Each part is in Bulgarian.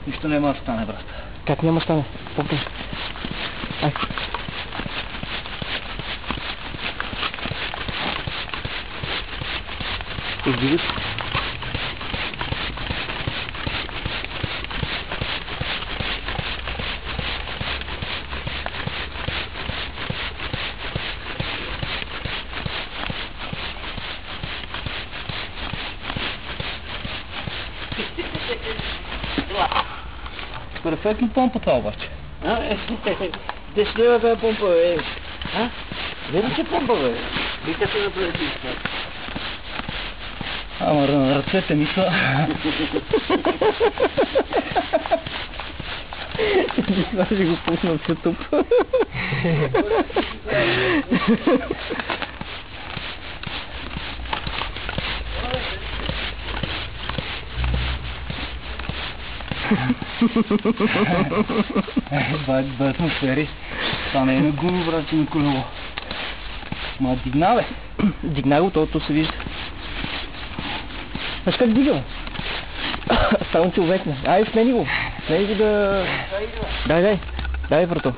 Нищо няма да стане, брат. Как няма да стане? Попни. Ай. Издигаш. Перфектно помпа това обаче. Дешлива бе помпа, бе. А? Вери, че помпа, бе. Вика се направи това. Ама на ръцете ми са. Това ще го пусна в YouTube. Два атмосфери. Това не е на гуми, брат, на колело. Ма дигна, бе. Дигна го, то се вижда. Знаеш как дига, бе? Само че увекна. Ай, смени го. Смени го да... Дай, брато.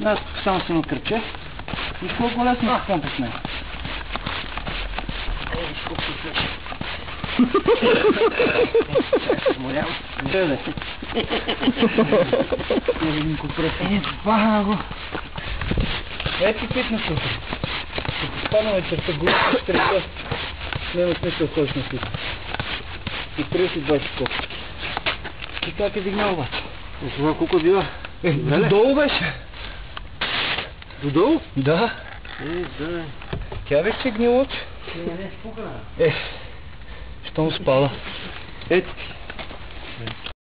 Аз само се накръче. Виж колко лесно се помпа с него. Виж колко се Сморял. Гледай. Баго. Ето питна се. Като спана вечерта глупа, ще трябва. Няма смисъл да ходиш на фитнес. И 30-20 скоки. И как е дигнал обаче? Това колко била? Додолу беше. Додолу? Да. Да. Тя вече е гнилоч. Не, спукана. Щом спала. Ето.